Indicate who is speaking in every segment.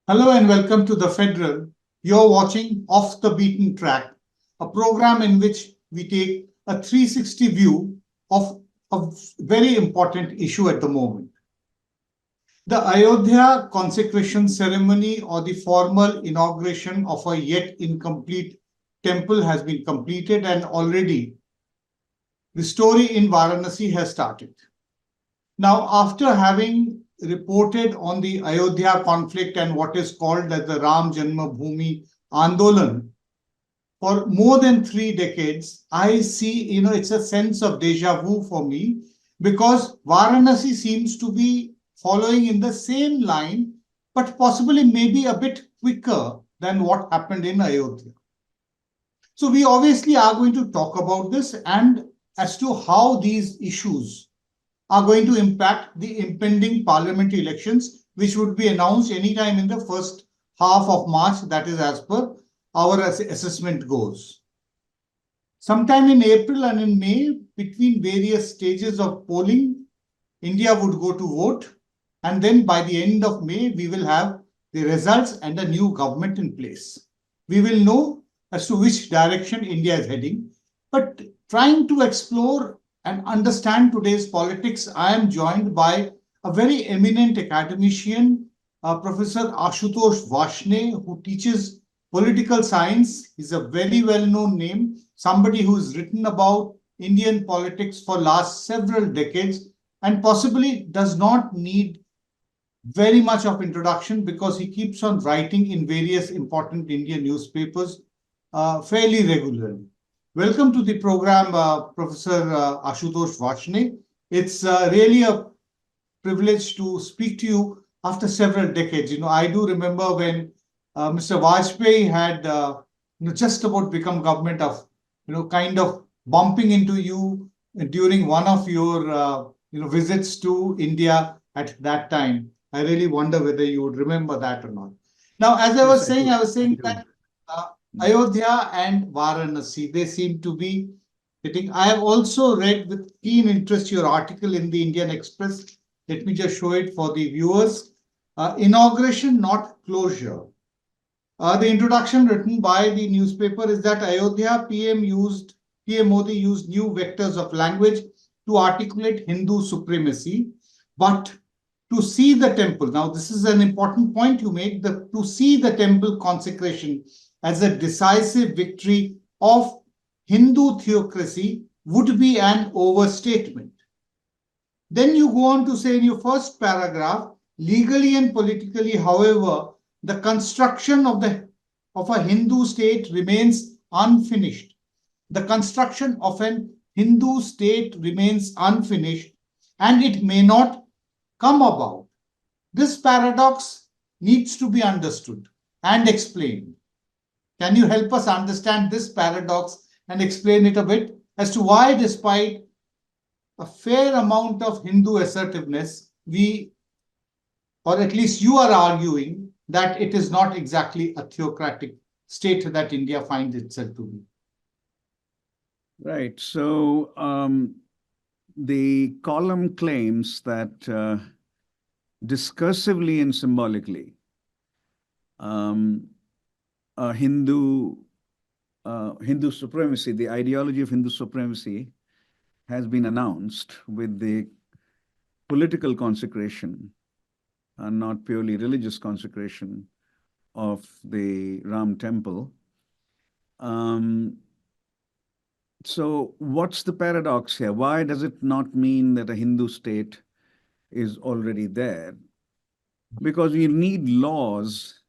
Speaker 1: Hello and welcome to The Federal. You're watching Off the Beaten Track, a program in which we take a 360 view of a very important issue at the moment. The Ayodhya consecration ceremony or the formal inauguration of a yet incomplete temple has been completed, and already the story in Varanasi has started. Now, after having reported on the Ayodhya conflict and what is called as the Ram Janmabhoomi Andolan for more than 3 decades, I see, it's a sense of deja vu for me because Varanasi seems to be following in the same line, but possibly maybe a bit quicker than what happened in Ayodhya. So we obviously are going to talk about this and as to how these issues are going to impact the impending parliamentary elections, which would be announced anytime in the first half of March, that is as per our assessment goes. Sometime in April and in May, between various stages of polling, India would go to vote, and then by the end of May, we will have the results and a new government in place. We will know as to which direction India is heading, but trying to explore and understand today's politics, I am joined by a very eminent academician, Professor Ashutosh Varshney, who teaches political science. He's a very well-known name, somebody who's written about Indian politics for last several decades and possibly does not need very much of introduction because he keeps on writing in various important Indian newspapers fairly regularly. Welcome to the program, Professor Ashutosh Varshney. It's really a privilege to speak to you after several decades. I do remember when Mr. Vajpayee had just about become government of, kind of bumping into you during one of your, visits to India at that time. I really wonder whether you would remember that or not. Now, as I was saying, that Ayodhya and Varanasi, they seem to be hitting. I have also read with keen interest your article in the Indian Express. Let me just show it for the viewers. Inauguration, not closure. The introduction written by the newspaper is that Ayodhya PM Modi used new vectors of language to articulate Hindu supremacy, but to see the temple, now this is an important point you make, to see the temple consecration as a decisive victory of Hindu theocracy would be an overstatement. Then you go on to say in your first paragraph, legally and politically, however, the construction of a Hindu state remains unfinished. The construction of an Hindu state remains unfinished and it may not come about. This paradox needs to be understood and explained. Can you help us understand this paradox and explain it a bit as to why, despite a fair amount of Hindu assertiveness, or at least you are arguing that it is not exactly a theocratic state that India finds itself to be?
Speaker 2: Right. So the column claims that discursively and symbolically, Hindu supremacy, the ideology of Hindu supremacy has been announced with the political consecration and not purely religious consecration of the Ram temple. So what's the paradox here? Why does it not mean that a Hindu state is already there? Because we need laws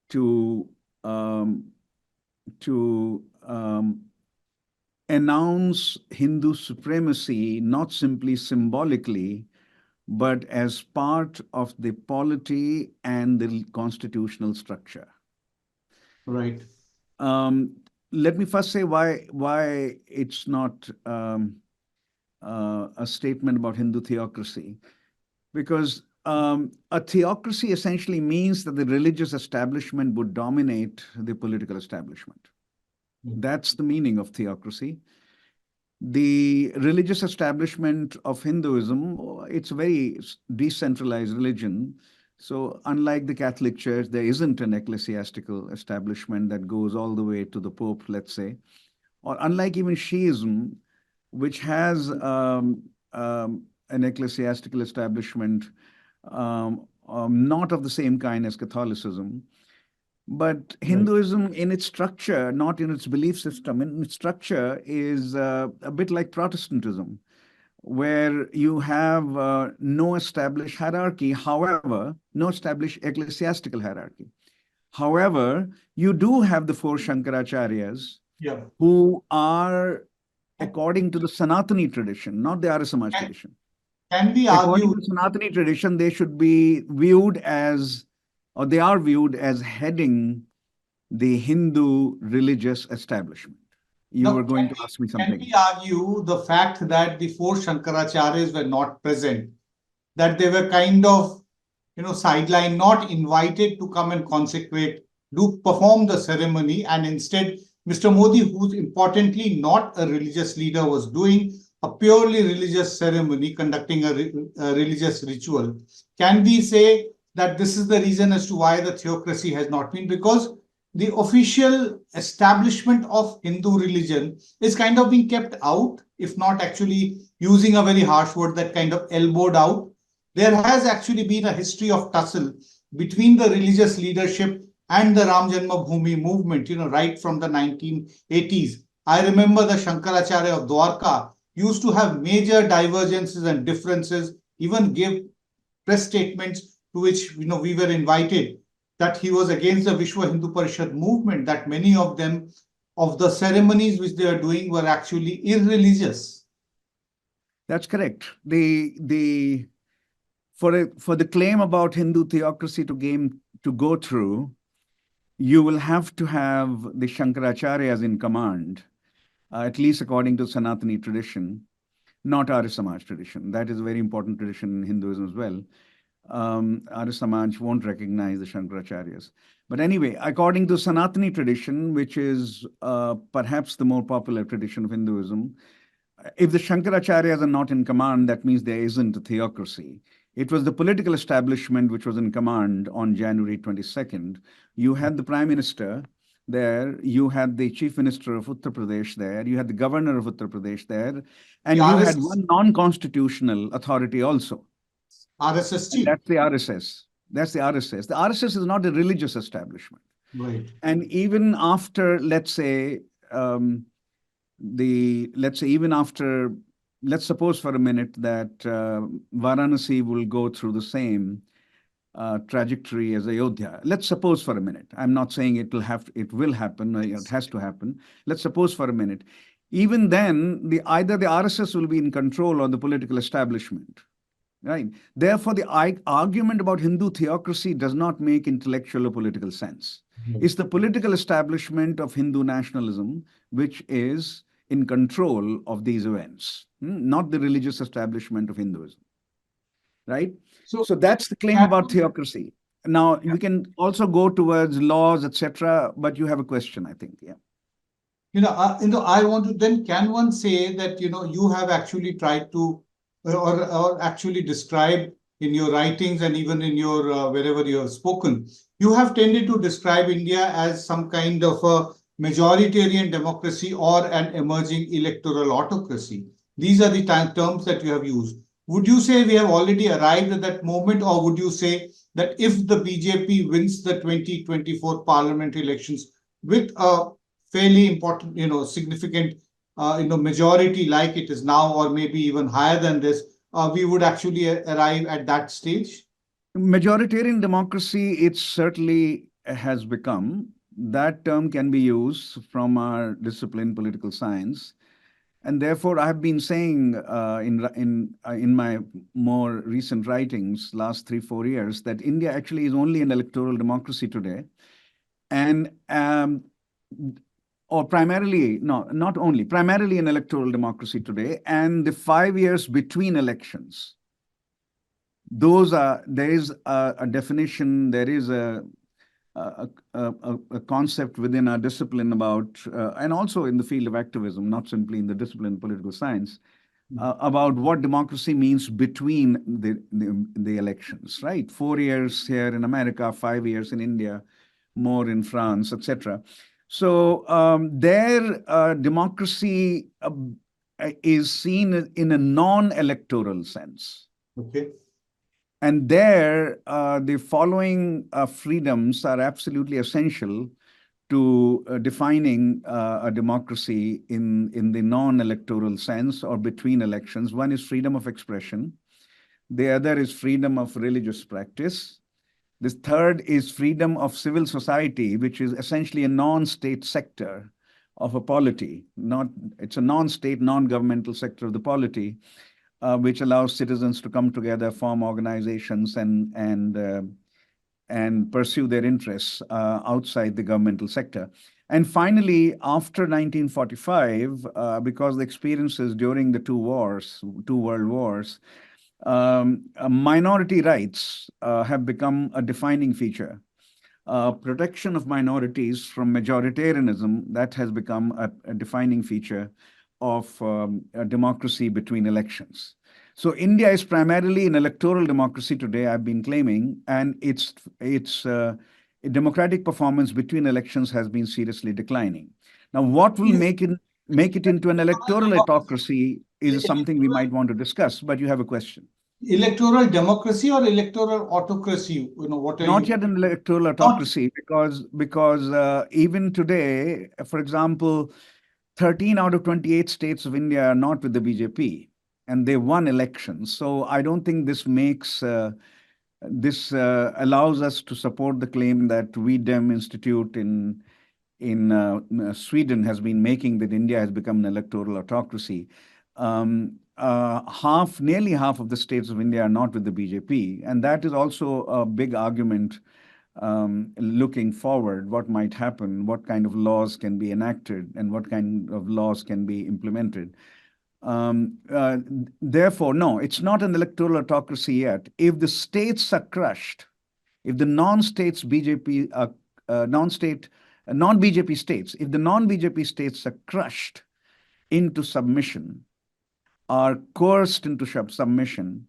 Speaker 2: to announce Hindu supremacy, not simply symbolically, but as part of the polity and the constitutional structure.
Speaker 1: Right.
Speaker 2: Let me first say why it's not a statement about Hindu theocracy, because a theocracy essentially means that the religious establishment would dominate the political establishment. That's the meaning of theocracy. The religious establishment of Hinduism, it's a very decentralized religion. So unlike the Catholic Church, there isn't an ecclesiastical establishment that goes all the way to the Pope, let's say. Or unlike even Shiism, which has an ecclesiastical establishment, not of the same kind as Catholicism, but Hinduism in its structure, not in its belief system, in its structure is a bit like Protestantism, where you have no established hierarchy, however, no established ecclesiastical hierarchy. However, you do have the four Shankaracharyas who are according to the Sanatani tradition, not the Arya Samaj tradition.
Speaker 1: Can we
Speaker 2: According
Speaker 1: argue?
Speaker 2: to Sanatani tradition, they should be viewed as, or they are viewed as heading the Hindu religious establishment. You were going to ask me something.
Speaker 1: Can we argue the fact that the four Shankaracharyas were not present, that they were kind of, sidelined, not invited to come and consecrate, do perform the ceremony, and instead Mr. Modi, who's importantly not a religious leader, was doing a purely religious ceremony, conducting a religious ritual? Can we say that this is the reason as to why the theocracy has not been? Because the official establishment of Hindu religion is kind of being kept out, if not actually using a very harsh word, that kind of elbowed out. There has actually been a history of tussle between the religious leadership and the Ram Janmabhoomi movement, right from the 1980s. I remember the Shankaracharya of Dwarka used to have major divergences and differences, even gave press statements to which we were invited, that he was against the Vishwa Hindu Parishad movement, that many of them, of the ceremonies which they are doing, were actually irreligious.
Speaker 2: That's correct. For the claim about Hindu theocracy to go through, you will have to have the Shankaracharyas in command, at least according to Sanatani tradition, not Arya Samaj tradition. That is a very important tradition in Hinduism as well. Arya Samaj won't recognize the Shankaracharyas. But anyway, according to Sanatani tradition, which is perhaps the more popular tradition of Hinduism, if the Shankaracharyas are not in command, that means there isn't a theocracy. It was the political establishment which was in command on January 22nd. You had the Prime Minister there, you had the Chief Minister of Uttar Pradesh there, you had the Governor of Uttar Pradesh there, and you had one non-constitutional authority also.
Speaker 1: RSS chief.
Speaker 2: That's the RSS. That's the RSS. The RSS is not a religious establishment.
Speaker 1: Right.
Speaker 2: And even after, let's suppose for a minute that Varanasi will go through the same trajectory as Ayodhya. Let's suppose for a minute. I'm not saying it will happen, it has to happen. Let's suppose for a minute. Even then, either the RSS will be in control or the political establishment. Right. Therefore, the argument about Hindu theocracy does not make intellectual or political sense. It's the political establishment of Hindu nationalism which is in control of these events, not the religious establishment of Hinduism. Right? So that's the claim about theocracy. Now, we can also go towards laws, etc., but you have a question, I think. Yeah.
Speaker 1: I want to then, can one say that, you have actually tried to, or actually described in your writings and even in your, wherever you have spoken, you have tended to describe India as some kind of a majoritarian democracy or an emerging electoral autocracy. These are the terms that you have used. Would you say we have already arrived at that moment, or would you say that if the BJP wins the 2024 parliamentary elections with a fairly important, significant, majority like it is now, or maybe even higher than this, we would actually arrive at that stage?
Speaker 2: Majoritarian democracy, it certainly has become. That term can be used from our discipline, political science. And therefore, I have been saying in my more recent writings, last 3-4 years, that India actually is only an electoral democracy today. And or primarily, no, not only, primarily an electoral democracy today. And the 5 years between elections, there is a definition, there is a concept within our discipline about, and also in the field of activism, not simply in the discipline of political science, about what democracy means between the elections, right? 4 years here in America, 5 years in India, more in France, etc. So their democracy is seen in a non-electoral sense.
Speaker 1: Okay.
Speaker 2: And there, the following freedoms are absolutely essential to defining a democracy in the non-electoral sense or between elections. One is freedom of expression. The other is freedom of religious practice. The third is freedom of civil society, which is essentially a non-state sector of a polity. It's a non-state, non-governmental sector of the polity, which allows citizens to come together, form organizations, and pursue their interests outside the governmental sector. And finally, after 1945, because the experiences during the two world wars, minority rights have become a defining feature. Protection of minorities from majoritarianism, that has become a defining feature of a democracy between elections. So India is primarily an electoral democracy today, I've been claiming, and its democratic performance between elections has been seriously declining. Now, what will make it into an electoral autocracy is something we might want to discuss, but you have a question.
Speaker 1: Electoral democracy or electoral autocracy? What are
Speaker 2: Not
Speaker 1: you?
Speaker 2: yet an electoral autocracy, because even today, for example, 13 out of 28 states of India are not with the BJP, and they won elections. So I don't think this allows us to support the claim that VDEM Institute in Sweden has been making, that India has become an electoral autocracy. Nearly half of the states of India are not with the BJP, and that is also a big argument looking forward. What might happen? What kind of laws can be enacted, and what kind of laws can be implemented? Therefore, no, it's not an electoral autocracy yet. If the states are crushed, if the non-states BJP non-BJP states, if the non-BJP states are crushed into submission, are coerced into submission,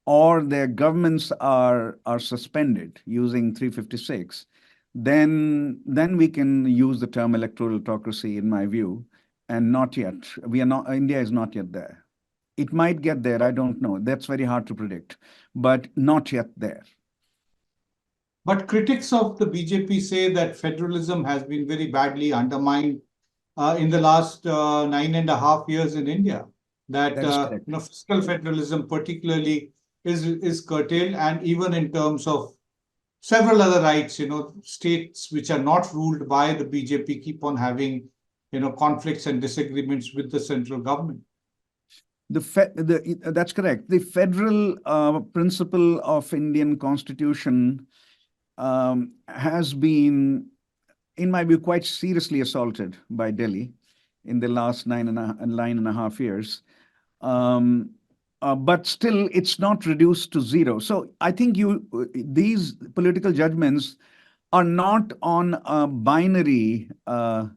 Speaker 2: or their governments are suspended using 356, then we can use the term electoral autocracy, in my view, and not yet. India is not yet there. It might get there, I don't know. That's very hard to predict, but not yet there.
Speaker 1: But critics of the BJP say that federalism has been very badly undermined in the last 9.5 years in India. That
Speaker 2: is correct.
Speaker 1: Fiscal federalism particularly is curtailed, and even in terms of several other rights, states which are not ruled by the BJP keep on having, conflicts and disagreements with the central government.
Speaker 2: That's correct. The federal principle of Indian Constitution has been, in my view, quite seriously assaulted by Delhi in the last 9.5 years. But still, it's not reduced to zero. So I think these political judgments are not on a binary, not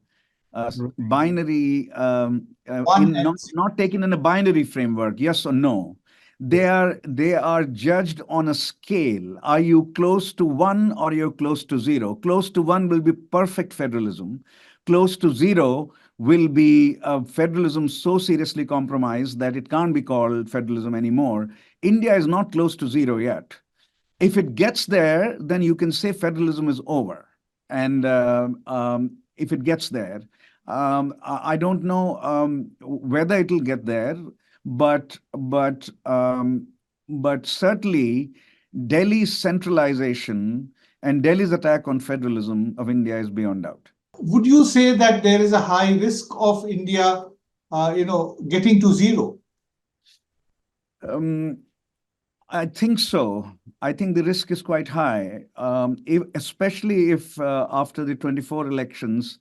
Speaker 2: taken in a binary framework, yes or no. They are judged on a scale. Are you close to 1 or you're close to 0? Close to 1 will be perfect federalism. Close to 0 will be federalism so seriously compromised that it can't be called federalism anymore. India is not close to 0 yet. If it gets there, then you can say federalism is over. And if it gets there, I don't know whether it'll get there, but certainly Delhi's centralization and Delhi's attack on federalism of India is beyond doubt.
Speaker 1: Would you say that there is a high risk of India, getting to 0?
Speaker 2: I think so. I think the risk is quite high, especially if after the 24 elections,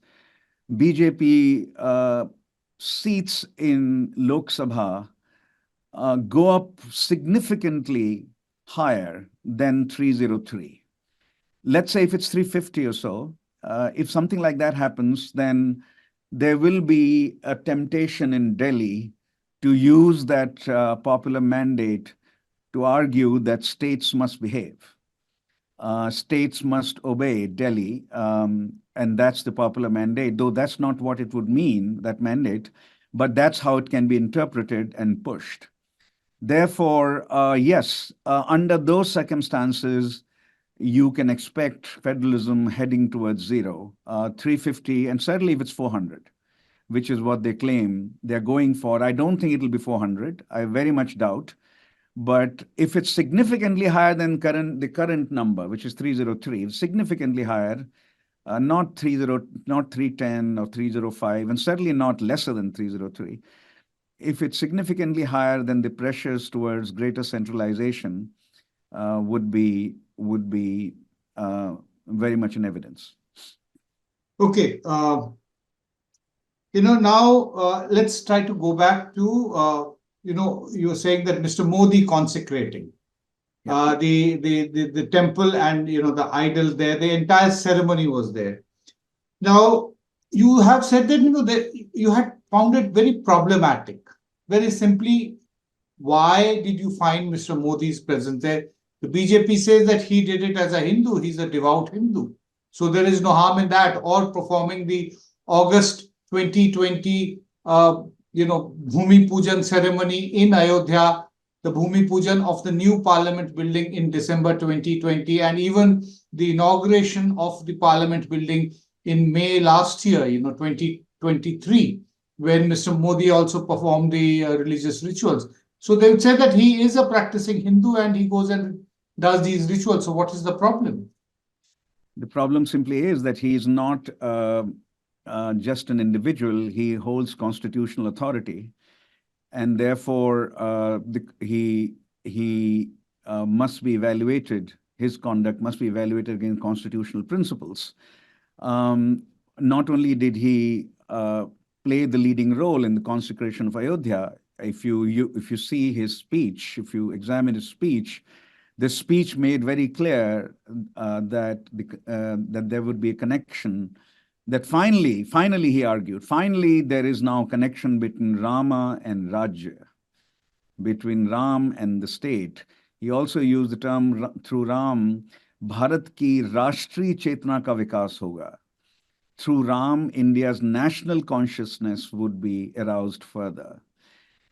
Speaker 2: BJP seats in Lok Sabha go up significantly higher than 303. Let's say if it's 350 or so, if something like that happens, then there will be a temptation in Delhi to use that popular mandate to argue that states must behave. States must obey Delhi, and that's the popular mandate, though that's not what it would mean, that mandate, but that's how it can be interpreted and pushed. Therefore, yes, under those circumstances, you can expect federalism heading towards zero, 350, and certainly if it's 400, which is what they claim they're going for. I don't think it'll be 400. I very much doubt. But if it's significantly higher than the current number, which is 303, significantly higher, not 310 or 305, and certainly not lesser than 303. If it's significantly higher, then the pressures towards greater centralization would be very much in evidence.
Speaker 1: Okay. Now let's try to go back to, you're saying that Mr. Modi consecrating the temple and, the idol there, the entire ceremony was there. Now, you have said that, that you had found it very problematic. Very simply, why did you find Mr. Modi's presence there? The BJP says that he did it as a Hindu. He's a devout Hindu. So there is no harm in that, or performing the August 2020, Bhumi Pujan ceremony in Ayodhya, the Bhumi Pujan of the new parliament building in December 2020, and even the inauguration of the parliament building in May last year, 2023, when Mr. Modi also performed the religious rituals. So they would say that he is a practicing Hindu and he goes and does these rituals. So what is the problem?
Speaker 2: The problem simply is that he is not just an individual. He holds constitutional authority, and therefore he must be evaluated. His conduct must be evaluated against constitutional principles. Not only did he play the leading role in the consecration of Ayodhya, if you see his speech, if you examine his speech, the speech made very clear that there would be a connection. That finally he argued, finally there is now a connection between Rama and Rajya, between Ram and the state. He also used the term, through Ram, Bharat ki Rashtriya Chetna ka vikas hoga. Through Ram, India's national consciousness would be aroused further.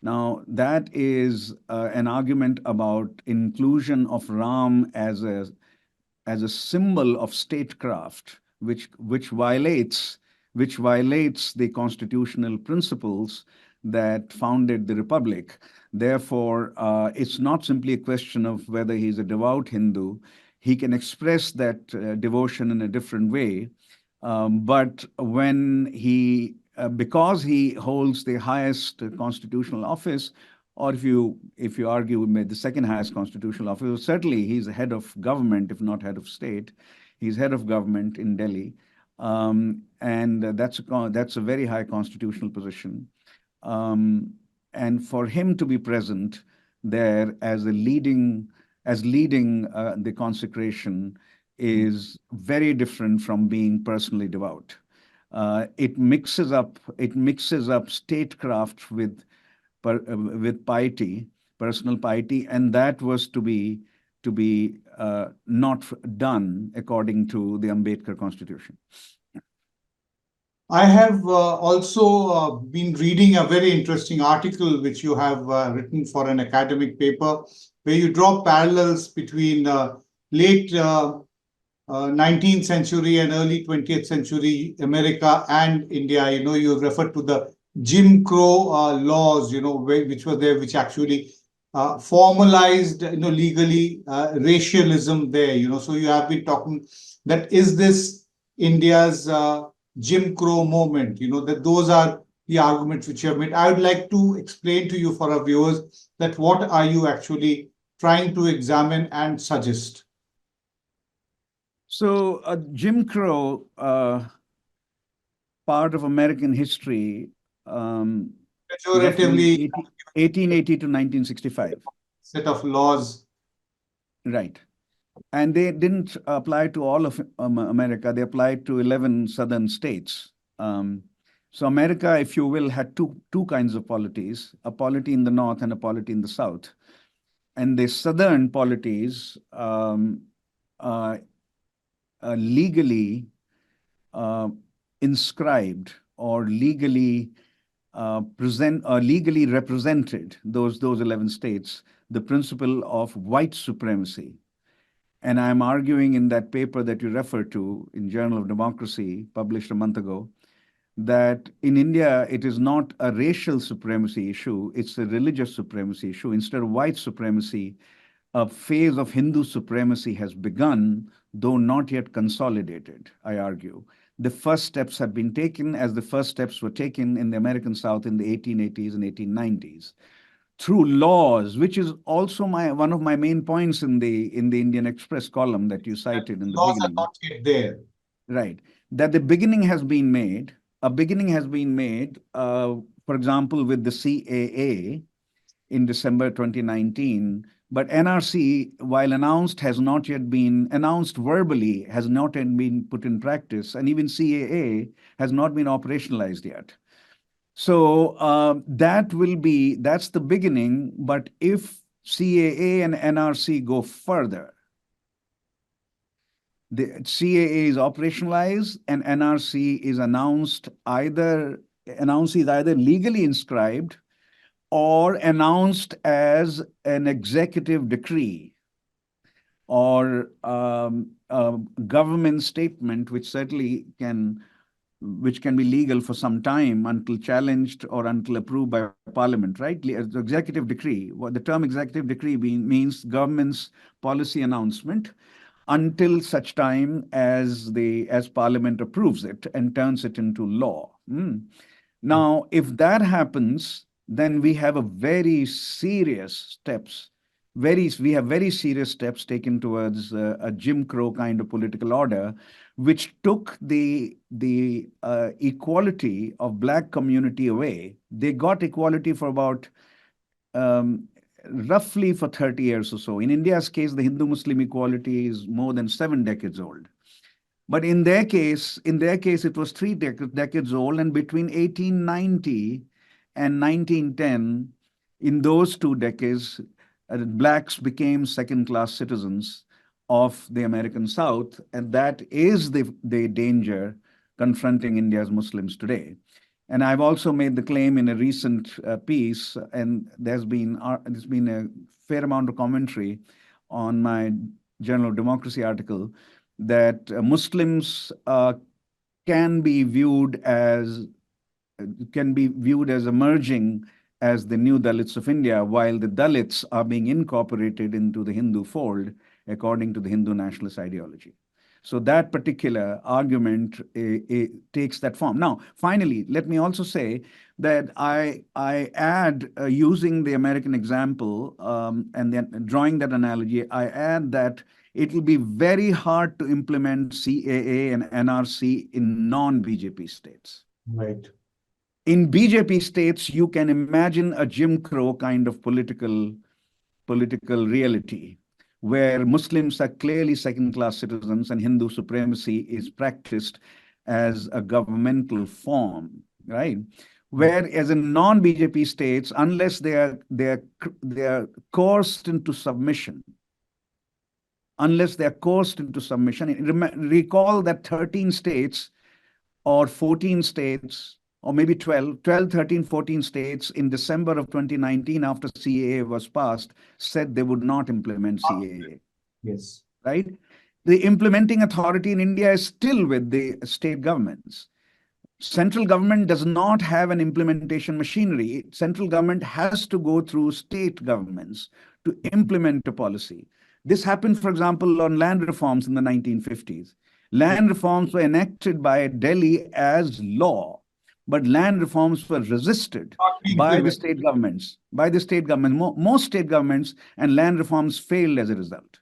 Speaker 2: Now, that is an argument about inclusion of Ram as a symbol of statecraft, which violates the constitutional principles that founded the republic. Therefore, it's not simply a question of whether he's a devout Hindu. He can express that devotion in a different way. But when because he holds the highest constitutional office, or if you argue the second highest constitutional office, certainly he's the head of government, if not head of state. He's head of government in Delhi, and that's a very high constitutional position. And for him to be present there as leading the consecration is very different from being personally devout. It mixes up statecraft with piety, personal piety, and that was to be not done according to the Ambedkar Constitution.
Speaker 1: I have also been reading a very interesting article which you have written for an academic paper, where you draw parallels between late 19th century and early 20th century America and India. You have referred to the Jim Crow laws, which were there, which actually formalized, legally racialism there. So you have been talking that is this India's Jim Crow moment, that those are the arguments which you have made. I would like to explain to you, for our viewers, that what are you actually trying to examine and suggest.
Speaker 2: So Jim Crow, part of American history,
Speaker 1: pejoratively
Speaker 2: 1880 to 1965.
Speaker 1: Set of laws.
Speaker 2: Right. And they didn't apply to all of America. They applied to 11 southern states. So America, if you will, had two kinds of polities, a polity in the north and a polity in the south. And the southern polities uh, legally uh, inscribed or legally legally represented those 11 states the principle of white supremacy. And I'm arguing in that paper that you refer to in Journal of Democracy, published a month ago, that in India, it is not a racial supremacy issue, it's a religious supremacy issue. Instead of white supremacy, a phase of Hindu supremacy has begun, though not yet consolidated, I argue. The first steps have been taken, as the first steps were taken in the American South in the 1880s and 1890s, through laws, which is also one of my main points in the Indian Express column that you cited in the
Speaker 1: Laws are
Speaker 2: beginning.
Speaker 1: not yet there.
Speaker 2: Right. That the beginning has been made. A beginning has been made, for example, with the CAA in December 2019. But NRC, while announced, has not yet been announced verbally, has not yet been put in practice. And even CAA has not been operationalized yet. So that's the beginning. But if CAA and NRC go further, the CAA is operationalized and NRC is either legally inscribed or announced as an executive decree or a government statement, which can be legal for some time until challenged or until approved by Parliament, right? The executive decree, what the term executive decree means government's policy announcement until such time as Parliament approves it and turns it into law. Now, if that happens, then we have very serious steps taken towards a Jim Crow kind of political order, which took the equality of Black community away. They got equality for about roughly for 30 years or so. In India's case, the Hindu-Muslim equality is more than 7 decades old. But in their case, it was 3 decades old, and between 1890 and 1910, in those 2 decades, Blacks became second-class citizens of the American South, and that is the danger confronting India's Muslims today. And I've also made the claim in a recent piece, and there's been a fair amount of commentary on my Journal of Democracy article, that Muslims can be viewed as emerging as the new Dalits of India, while the Dalits are being incorporated into the Hindu fold according to the Hindu nationalist ideology. So that particular argument takes that form. Now, finally, let me also say that I add, using the American example and then drawing that analogy, I add that it will be very hard to implement CAA and NRC in non-BJP states.
Speaker 1: Right.
Speaker 2: In BJP states, you can imagine a Jim Crow kind of political reality, where Muslims are clearly second-class citizens and Hindu supremacy is practiced as a governmental form, right? Whereas in non-BJP states, unless they are coerced into submission, recall that 13 states or 14 states, or maybe 12, 13, 14 states in December of 2019, after CAA was passed, said they would not implement CAA.
Speaker 1: Yes.
Speaker 2: Right? The implementing authority in India is still with the state governments. Central government does not have an implementation machinery. Central government has to go through state governments to implement a policy. This happened, for example, on land reforms in the 1950s. Land reforms were enacted by Delhi as law, but land reforms were resisted by the state governments. Most state governments, and land reforms failed as a result.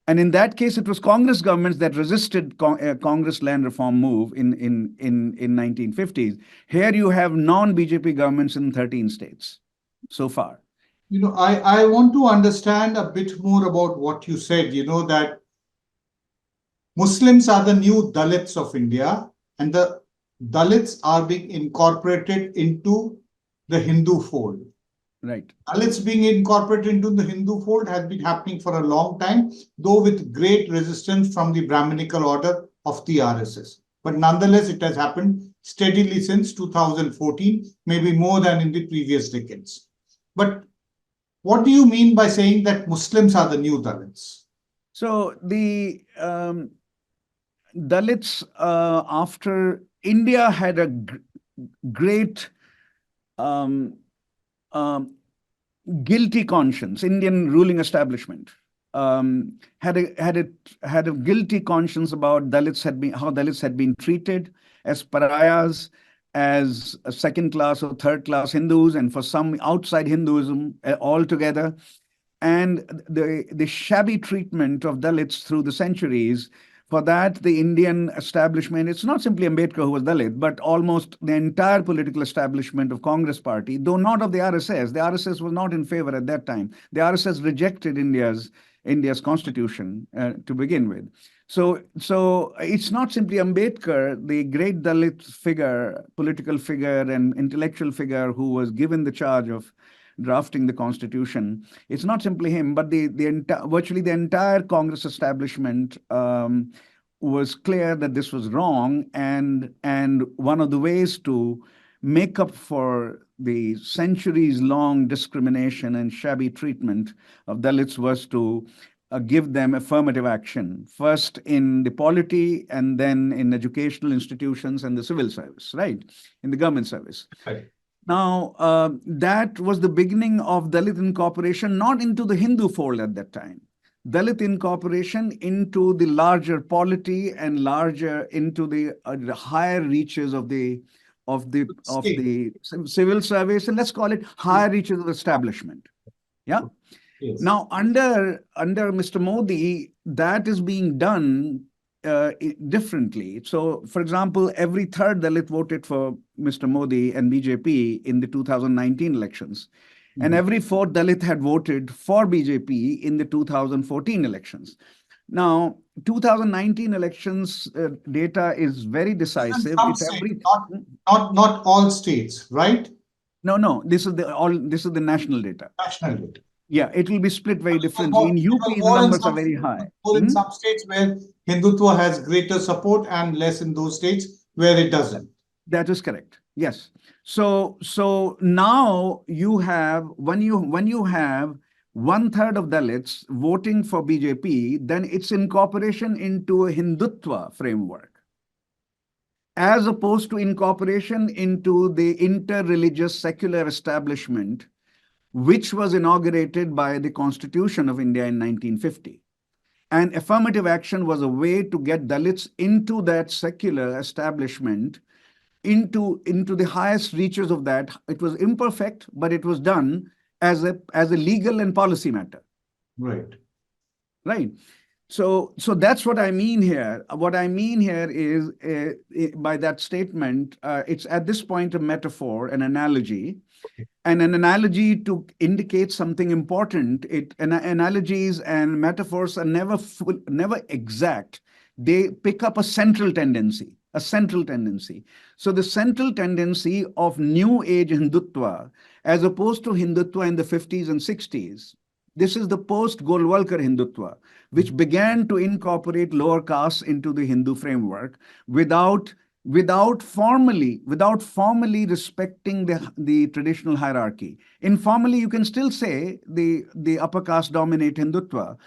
Speaker 2: And in that case, it was Congress governments that resisted Congress land reform move in 1950s. Here you have non-BJP governments in 13 states so far.
Speaker 1: I want to understand a bit more about what you said, that Muslims are the new Dalits of India, and the Dalits are being incorporated into the Hindu fold.
Speaker 2: Right.
Speaker 1: Dalits being incorporated into the Hindu fold has been happening for a long time, though with great resistance from the Brahminical order of the RSS. But nonetheless, it has happened steadily since 2014, maybe more than in the previous decades. But what do you mean by saying that Muslims are the new Dalits?
Speaker 2: So the Dalits, after India had a great um, um, guilty conscience, Indian ruling establishment had a guilty conscience about how Dalits had been treated as pariahs, as second class or third class Hindus, and for some outside Hinduism altogether. And the shabby treatment of Dalits through the centuries. For that, the Indian establishment, it's not simply Ambedkar who was Dalit, but almost the entire political establishment of Congress party, though not of the RSS. The RSS was not in favor at that time. The RSS rejected India's constitution to begin with. So it's not simply Ambedkar, the great Dalit figure, political figure and intellectual figure who was given the charge of drafting the constitution. It's not simply him, but virtually the entire Congress establishment was clear that this was wrong, and one of the ways to make up for the centuries-long discrimination and shabby treatment of Dalits was to give them affirmative action, first in the polity and then in educational institutions and the civil service, right? In the government service.
Speaker 1: Right.
Speaker 2: Now, that was the beginning of Dalit incorporation, not into the Hindu fold at that time. Dalit incorporation into the larger polity and larger into the higher reaches of the civil service, and let's call it higher reaches of establishment. Yeah.
Speaker 1: Yes.
Speaker 2: Now, under Mr. Modi, that is being done differently. So, for example, every third Dalit voted for Mr. Modi and BJP in the 2019 elections. And every fourth Dalit had voted for BJP in the 2014 elections. Now, 2019 elections data is very decisive.
Speaker 1: Some states, not all states, right?
Speaker 2: No. This is the national data.
Speaker 1: National data.
Speaker 2: Yeah, it will be split very differently. In UP, the numbers are very high.
Speaker 1: More in some states where Hindutva has greater support and less in those states where it doesn't.
Speaker 2: That is correct. Yes. So now you have, when you have one third of Dalits voting for BJP, then it's incorporation into a Hindutva framework, as opposed to incorporation into the inter-religious secular establishment, which was inaugurated by the Constitution of India in 1950. And affirmative action was a way to get Dalits into that secular establishment, into the highest reaches of that. It was imperfect, but it was done as a legal and policy matter.
Speaker 1: Right.
Speaker 2: Right. So that's what I mean here. What I mean here is by that statement, it's at this point a metaphor, an analogy, and an analogy to indicate something important. Analogies and metaphors are never exact. They pick up a central tendency. So the central tendency of New Age Hindutva, as opposed to Hindutva in the 50s and 60s, this is the post-Golwalkar Hindutva, which began to incorporate lower castes into the Hindu framework without formally respecting the traditional hierarchy. Informally, you can still say the upper caste dominate Hindutva.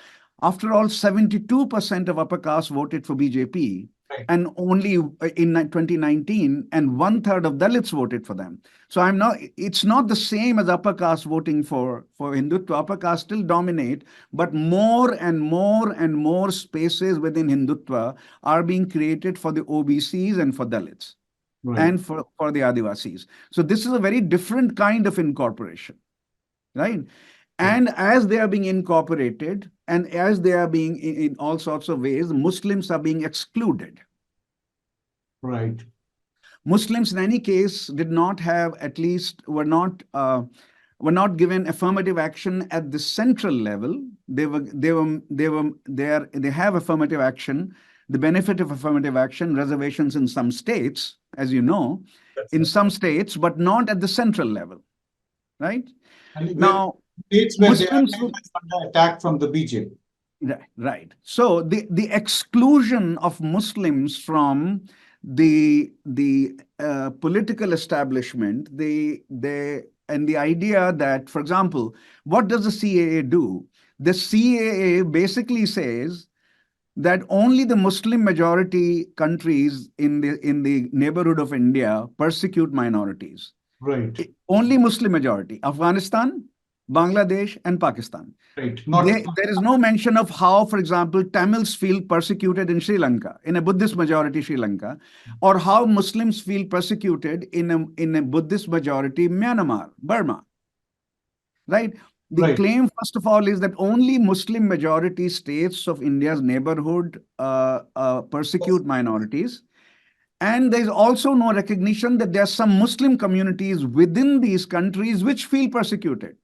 Speaker 2: After all, 72% of upper caste voted for BJP. Right. And only in 2019, and one third of Dalits voted for them. So it's not the same as upper caste voting for Hindutva. Upper caste still dominate, but more and more spaces within Hindutva are being created for the OBCs and for Dalits. Right. And for the Adivasis. So this is a very different kind of incorporation, right? And as they are being incorporated, and as they are being in all sorts of ways, Muslims are being excluded.
Speaker 1: Right.
Speaker 2: Muslims, in any case, did not have, at least were not given affirmative action at the central level. They have affirmative action the benefit of affirmative action, reservations in some states, as you know,
Speaker 1: That's
Speaker 2: in
Speaker 1: right.
Speaker 2: some states, but not at the central level, right?
Speaker 1: And
Speaker 2: Now,
Speaker 1: states where they are
Speaker 2: Muslims
Speaker 1: kind of under attack from the BJP.
Speaker 2: Right. So the exclusion of Muslims from the political establishment, and the idea that, for example, what does the CAA do? The CAA basically says that only the Muslim majority countries in the neighborhood of India persecute minorities.
Speaker 1: Right.
Speaker 2: Only Muslim majority. Afghanistan, Bangladesh, and Pakistan.
Speaker 1: Right. Not
Speaker 2: There is no mention of how, for example, Tamils feel persecuted in Sri Lanka, in a Buddhist majority Sri Lanka, or how Muslims feel persecuted in a Buddhist majority Myanmar, Burma, right? The
Speaker 1: right.
Speaker 2: claim, first of all, is that only Muslim majority states of India's neighborhood persecute minorities. And there's also no recognition that there are some Muslim communities within these countries which feel persecuted.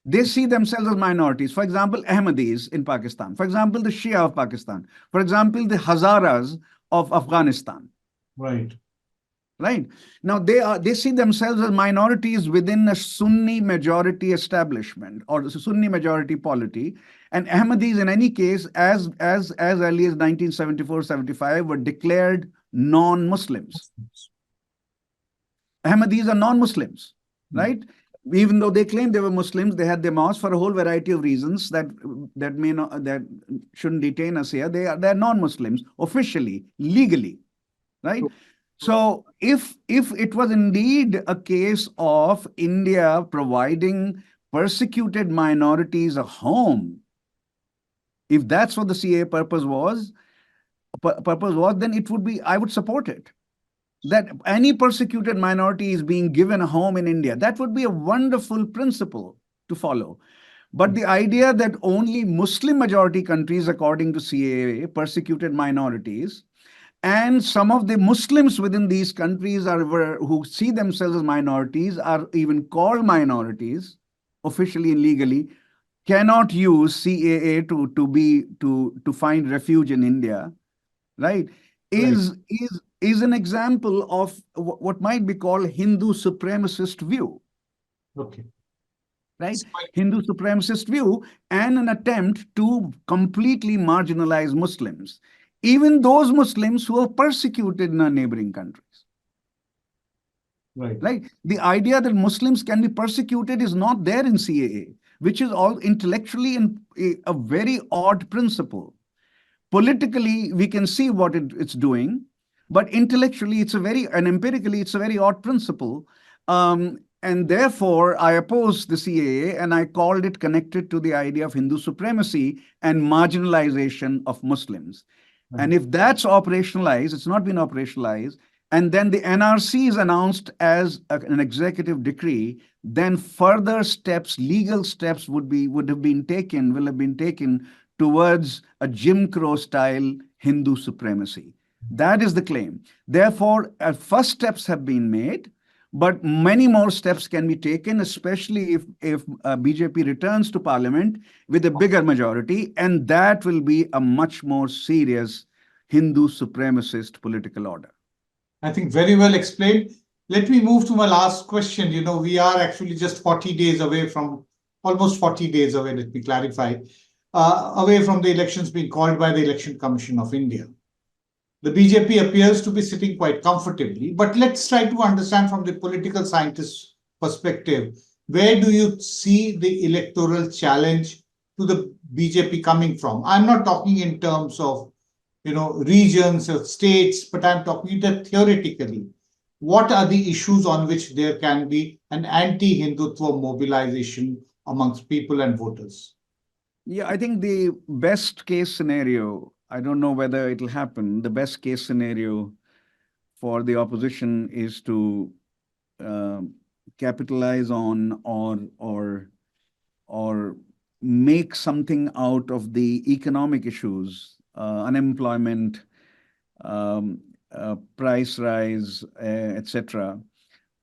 Speaker 2: They see themselves as minorities. For example, Ahmadis in Pakistan. For example, the Shia of Pakistan. For example, the Hazaras of Afghanistan.
Speaker 1: Right.
Speaker 2: Right. Now they see themselves as minorities within a Sunni majority establishment or Sunni majority polity. And Ahmadis, in any case, as early as 1974-75, were declared non-Muslims. Ahmadis are non-Muslims, right? Even though they claim they were Muslims, they had their mosques for a whole variety of reasons that may not, that shouldn't detain us here. They're non-Muslims officially, legally, right? So if it was indeed a case of India providing persecuted minorities a home, if that's what the CAA purpose was, then it would be, I would support it. That any persecuted minority is being given a home in India. That would be a wonderful principle to follow. But the idea that only Muslim majority countries, according to CAA, persecuted minorities, and some of the Muslims within these countries who see themselves as minorities are even called minorities, officially and legally, cannot use CAA to find refuge in India, right? Is an example of what might be called Hindu supremacist view.
Speaker 1: Okay.
Speaker 2: Right? Hindu supremacist view and an attempt to completely marginalize Muslims, even those Muslims who are persecuted in our neighboring countries. Right? The idea that Muslims can be persecuted is not there in CAA, which is all intellectually a very odd principle. Politically, we can see what it's doing, but intellectually, and empirically, it's a very odd principle. And therefore, I oppose the CAA, and I called it connected to the idea of Hindu supremacy and marginalization of Muslims. And if that's operationalized, it's not been operationalized, and then the NRC is announced as an executive decree, then further steps, legal steps will have been taken towards a Jim Crow style Hindu supremacy. That is the claim. Therefore, first steps have been made, but many more steps can be taken, especially if BJP returns to parliament with a bigger majority, and that will be a much more serious Hindu supremacist political order.
Speaker 1: I think very well explained. Let me move to my last question. We are actually just 40 days away from, almost 40 days away, let me clarify, away from the elections being called by the Election Commission of India. The BJP appears to be sitting quite comfortably, but let's try to understand from the political scientist's perspective, where do you see the electoral challenge to the BJP coming from? I'm not talking in terms of regions or states, but I'm talking that theoretically, what are the issues on which there can be an anti-Hindutva mobilization amongst people and voters?
Speaker 2: Yeah, I think the best case scenario, I don't know whether it'll happen, the best case scenario for the opposition is to capitalize on or make something out of the economic issues, unemployment, price rise, etc.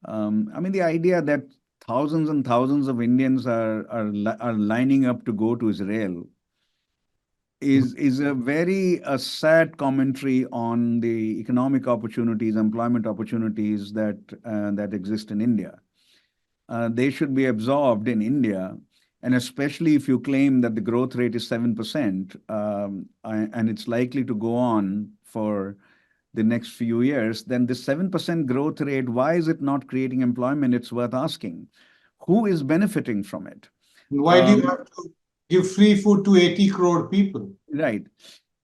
Speaker 2: I mean, the idea that thousands and thousands of Indians are lining up to go to Israel is a very sad commentary on the economic opportunities, employment opportunities that exist in India. They should be absorbed in India, and especially if you claim that the growth rate is 7%, and it's likely to go on for the next few years, then the 7% growth rate, why is it not creating employment? It's worth asking. Who is benefiting from it?
Speaker 1: Why do you have to give free food to 80 crore people?
Speaker 2: Right.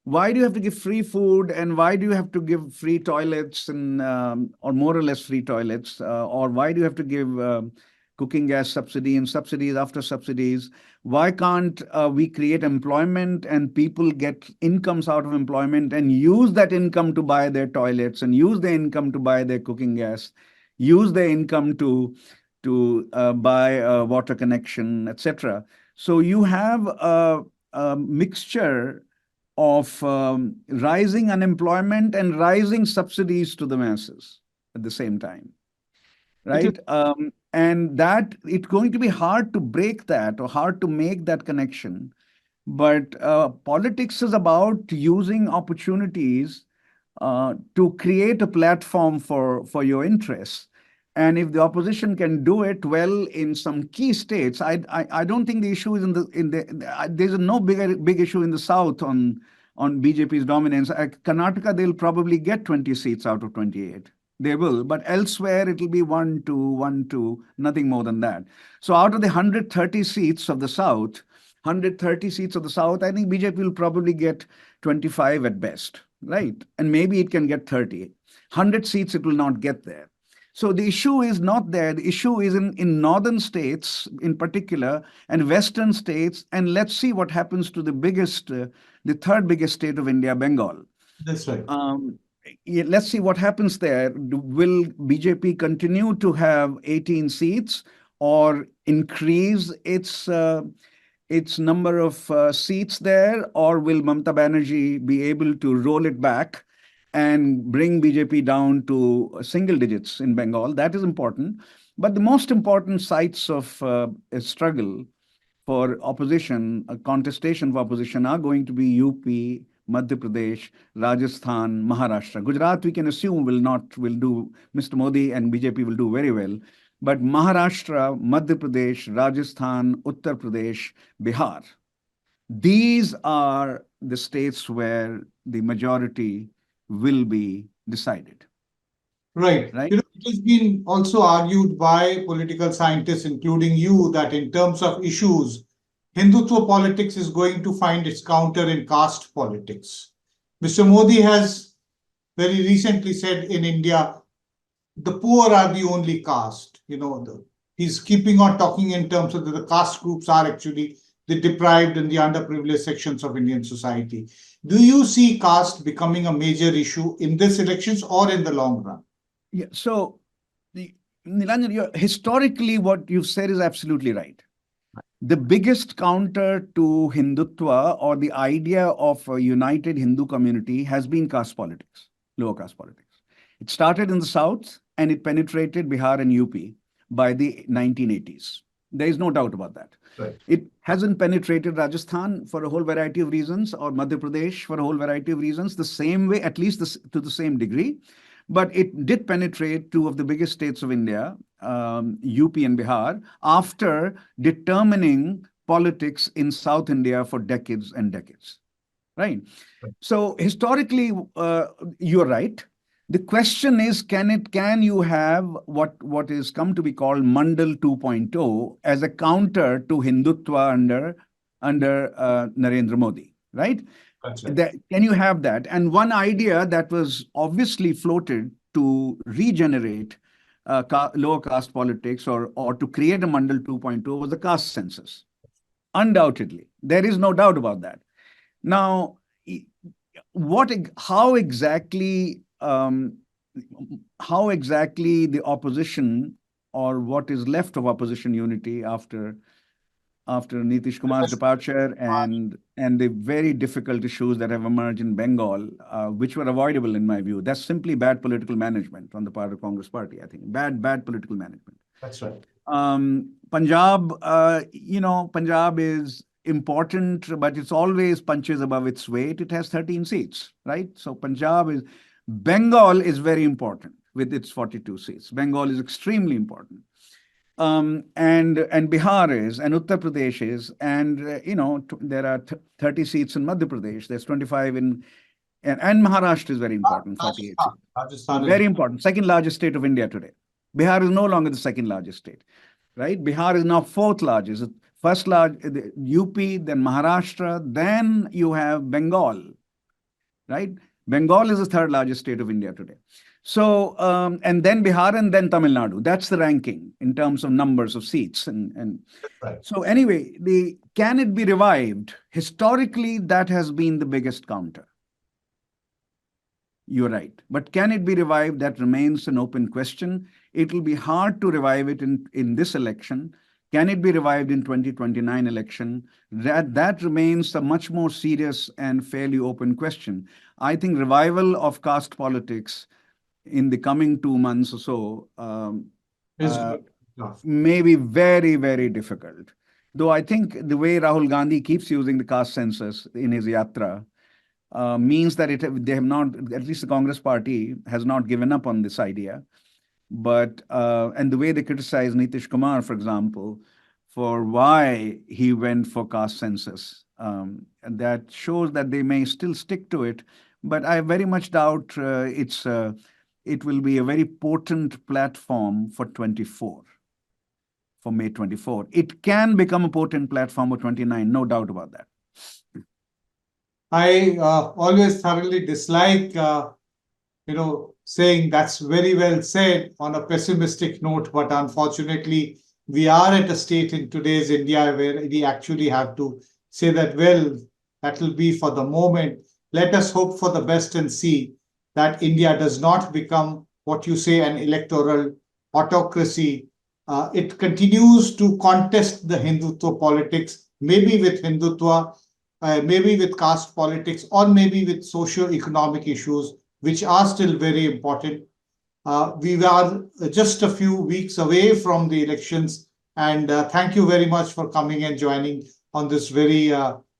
Speaker 2: Why do you have to give free food, and why do you have to give free toilets and or more or less free toilets, or why do you have to give cooking gas subsidy and subsidies after subsidies? Why can't we create employment and people get incomes out of employment and use that income to buy their toilets and use their income to buy their cooking gas, use their income to buy a water connection, etc. So you have a mixture of rising unemployment and rising subsidies to the masses at the same time, right? And that it's going to be hard to break that or hard to make that connection. But politics is about using opportunities to create a platform for your interests. And if the opposition can do it well in some key states, I don't think the issue is there's no big issue in the south on BJP's dominance. Karnataka, they'll probably get 20 seats out of 28. They will, but elsewhere it'll be 1, 2, 1, 2, nothing more than that. So out of the 130 seats of the south, I think BJP will probably get 25 at best, right? And maybe it can get 30. 100 seats, it will not get there. So the issue is not there. The issue is in northern states in particular and western states. And let's see what happens to the third biggest state of India, Bengal.
Speaker 1: That's right.
Speaker 2: Let's see what happens there. Will BJP continue to have 18 seats or increase its number of seats there, or will Mamata Banerjee be able to roll it back and bring BJP down to single digits in Bengal? That is important. But the most important sites of a struggle for opposition, a contestation for opposition, are going to be UP, Madhya Pradesh, Rajasthan, Maharashtra. Gujarat, we can assume will do, Mr. Modi and BJP will do very well. But Maharashtra, Madhya Pradesh, Rajasthan, Uttar Pradesh, Bihar, these are the states where the majority will be decided.
Speaker 1: Right.
Speaker 2: Right?
Speaker 1: It has been also argued by political scientists, including you, that in terms of issues, Hindutva politics is going to find its counter in caste politics. Mr. Modi has very recently said in India, the poor are the only caste. He's keeping on talking in terms of the caste groups are actually the deprived and the underprivileged sections of Indian society. Do you see caste becoming a major issue in this elections or in the long run?
Speaker 2: Yeah. So, Nilanjan, historically, what you've said is absolutely right. The biggest counter to Hindutva or the idea of a united Hindu community has been caste politics, lower caste politics. It started in the south and it penetrated Bihar and UP by the 1980s. There is no doubt about that.
Speaker 1: Right.
Speaker 2: It hasn't penetrated Rajasthan for a whole variety of reasons, or Madhya Pradesh for a whole variety of reasons, the same way, at least to the same degree. But it did penetrate two of the biggest states of India, UP and Bihar, after determining politics in South India for decades and decades. Right? So historically, you're right. The question is, can you have what is come to be called Mandal 2.0 as a counter to Hindutva under Narendra Modi, right?
Speaker 1: That's right.
Speaker 2: Can you have that? And one idea that was obviously floated to regenerate lower caste politics or to create a Mandal 2.0 was the caste census. Undoubtedly, there is no doubt about that. Now, how exactly the opposition or what is left of opposition unity after Nitish Kumar's departure and the very difficult issues that have emerged in Bengal, which were avoidable in my view. That's simply bad political management on the part of Congress Party, I think. Bad political management.
Speaker 1: That's right.
Speaker 2: Punjab, Punjab is important, but it's always punches above its weight. It has 13 seats, right? So Bengal is very important with its 42 seats. Bengal is extremely important. And Bihar is, and Uttar Pradesh is, and there are 30 seats in Madhya Pradesh. There's 25 and Maharashtra is very important, 48 seats.
Speaker 1: Rajasthan
Speaker 2: Very important. Second largest state of India today. Bihar is no longer the second largest state, right? Bihar is now fourth largest. First large, UP, then Maharashtra, then you have Bengal, right? Bengal is the third largest state of India today. So, and then Bihar and then Tamil Nadu. That's the ranking in terms of numbers of seats.
Speaker 1: Right.
Speaker 2: So anyway, can it be revived? Historically, that has been the biggest counter. You're right. But can it be revived? That remains an open question. It will be hard to revive it in this election. Can it be revived in 2029 election? That remains a much more serious and fairly open question. I think revival of caste politics in the coming 2 months or so may be very, very difficult. Though I think the way Rahul Gandhi keeps using the caste census in his yatra means that they have not, at least the Congress party has not given up on this idea. But, and the way they criticize Nitish Kumar, for example, for why he went for caste census, and that shows that they may still stick to it. But I very much doubt it will be a very potent platform for 24, for May 24. It can become a potent platform for 29, no doubt about that.
Speaker 1: I always thoroughly dislike, saying that's very well said on a pessimistic note, but unfortunately, we are at a state in today's India where we actually have to say that, well, that will be for the moment. Let us hope for the best and see that India does not become what you say, an electoral autocracy. It continues to contest the Hindutva politics, maybe with Hindutva, maybe with caste politics, or maybe with socio-economic issues, which are still very important. We are just a few weeks away from the elections, and thank you very much for coming and joining on this very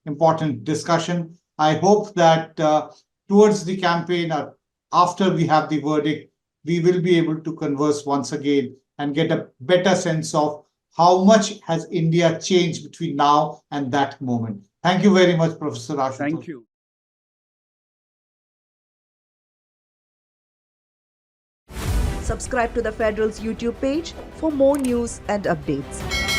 Speaker 1: important discussion. I hope that towards the campaign, after we have the verdict, we will be able to converse once again and get a better sense of how much has India changed between now and that moment. Thank you very much, Professor Ashutosh.
Speaker 2: Thank you.
Speaker 3: Subscribe to the Federal's YouTube page for more news and updates.